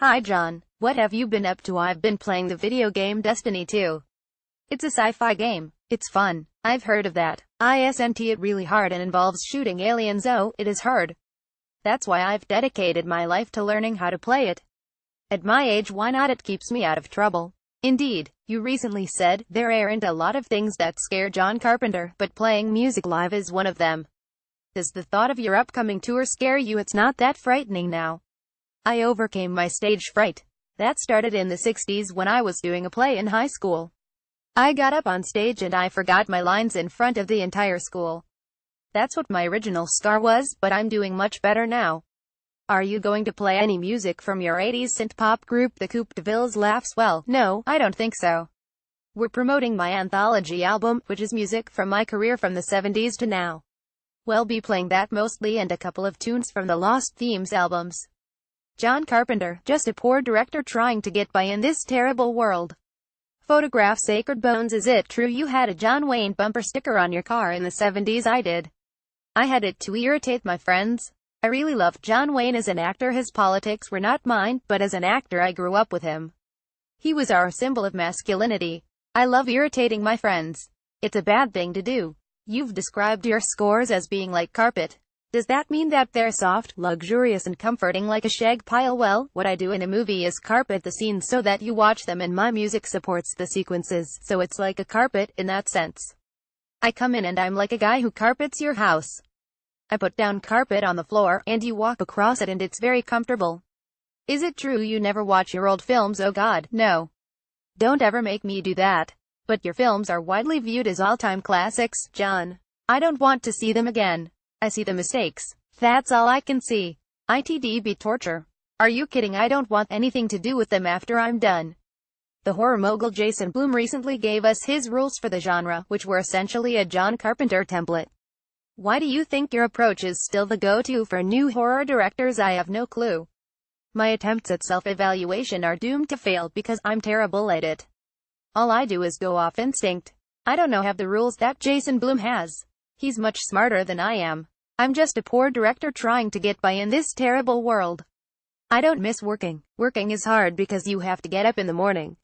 Hi John, what have you been up to? I've been playing the video game Destiny 2. It's a sci-fi game. It's fun. I've heard of that. Isn't it really hard and involves shooting aliens? Oh, it is hard. That's why I've dedicated my life to learning how to play it. At my age, why not? It keeps me out of trouble. Indeed, you recently said, there aren't a lot of things that scare John Carpenter, but playing music live is one of them. Does the thought of your upcoming tour scare you? It's not that frightening now. I overcame my stage fright. That started in the 60s when I was doing a play in high school. I got up on stage and I forgot my lines in front of the entire school. That's what my original scar was, but I'm doing much better now. Are you going to play any music from your 80s synth-pop group, the Coupe de Villes? Laughs. Well, no, I don't think so. We're promoting my anthology album, which is music from my career from the 70s to now. We'll be playing that mostly and a couple of tunes from the Lost Themes albums. John Carpenter, just a poor director trying to get by in this terrible world. Photograph Sacred Bones. Is it true you had a John Wayne bumper sticker on your car in the 70s? I did. I had it to irritate my friends. I really loved John Wayne as an actor. His politics were not mine, but as an actor I grew up with him. He was our symbol of masculinity. I love irritating my friends. It's a bad thing to do. You've described your scores as being like carpet. Does that mean that they're soft, luxurious and comforting like a shag pile? Well, what I do in a movie is carpet the scenes so that you watch them, and my music supports the sequences, so it's like a carpet in that sense. I come in and I'm like a guy who carpets your house. I put down carpet on the floor, and you walk across it and it's very comfortable. Is it true you never watch your old films? Oh God, no. Don't ever make me do that. But your films are widely viewed as all-time classics, John. I don't want to see them again. I see the mistakes. That's all I can see. It'd be torture. Are you kidding? I don't want anything to do with them after I'm done. The horror mogul Jason Blum recently gave us his rules for the genre, which were essentially a John Carpenter template. Why do you think your approach is still the go-to for new horror directors? I have no clue. My attempts at self-evaluation are doomed to fail because I'm terrible at it. All I do is go off instinct. I don't have the rules that Jason Blum has. He's much smarter than I am. I'm just a poor director trying to get by in this terrible world. I don't miss working. Working is hard because you have to get up in the morning.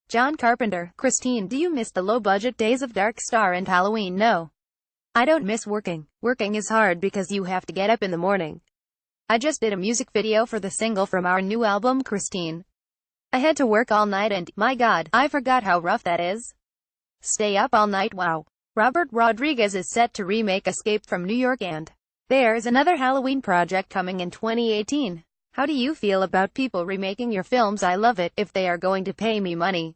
John Carpenter. Christine, do you miss the low-budget days of Dark Star and Halloween? No. I don't miss working. Working is hard because you have to get up in the morning. I just did a music video for the single from our new album, Christine. I had to work all night and, my God, I forgot how rough that is. Stay up all night. Wow. Robert Rodriguez is set to remake Escape from New York, and there's another Halloween project coming in 2018. How do you feel about people remaking your films? I love it, if they are going to pay me money.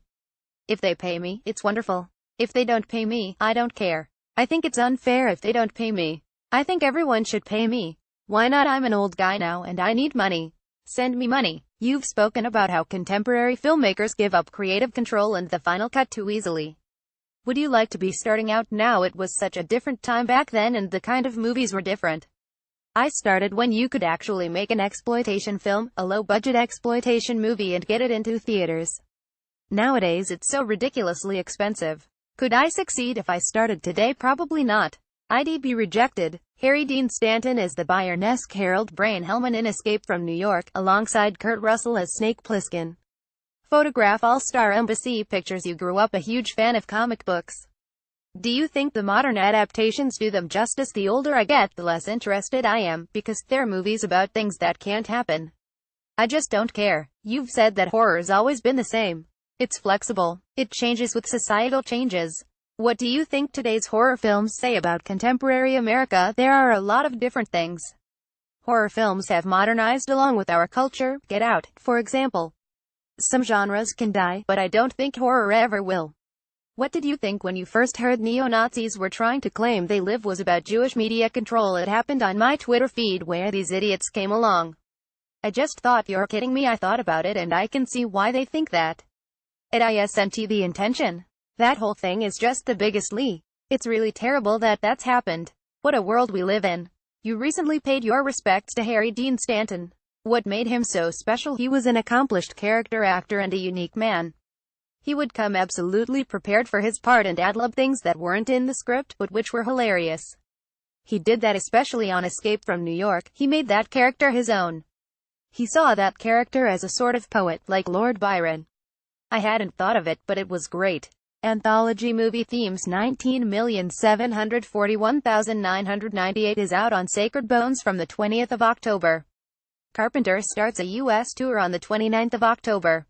If they pay me, it's wonderful. If they don't pay me, I don't care. I think it's unfair if they don't pay me. I think everyone should pay me. Why not? I'm an old guy now and I need money. Send me money. You've spoken about how contemporary filmmakers give up creative control and the final cut too easily. Would you like to be starting out now? It was such a different time back then and the kind of movies were different. I started when you could actually make an exploitation film, a low-budget exploitation movie, and get it into theaters. Nowadays it's so ridiculously expensive. Could I succeed if I started today? Probably not. I'd be rejected. Harry Dean Stanton as the Bayern-esque Harold Brain Hellman in Escape from New York, alongside Kurt Russell as Snake Plissken. Photograph All-Star Embassy Pictures. You grew up a huge fan of comic books. Do you think the modern adaptations do them justice? The older I get, the less interested I am, because they're movies about things that can't happen. I just don't care. You've said that horror's always been the same. It's flexible. It changes with societal changes. What do you think today's horror films say about contemporary America? There are a lot of different things. Horror films have modernized along with our culture. Get Out, for example. Some genres can die, but I don't think horror ever will. What did you think when you first heard neo-Nazis were trying to claim They Live was about Jewish media control? It happened on my Twitter feed where these idiots came along. I just thought, you're kidding me. I thought about it and I can see why they think that. Isn't the intention? That whole thing is just the biggest lie. It's really terrible that that's happened. What a world we live in. You recently paid your respects to Harry Dean Stanton. What made him so special? He was an accomplished character actor and a unique man. He would come absolutely prepared for his part and ad-lib things that weren't in the script, but which were hilarious. He did that especially on Escape from New York. He made that character his own. He saw that character as a sort of poet, like Lord Byron. I hadn't thought of it, but it was great. Anthology movie themes 19,741,998 is out on Sacred Bones from the 20th of October. Carpenter starts a U.S. tour on the 29th of October.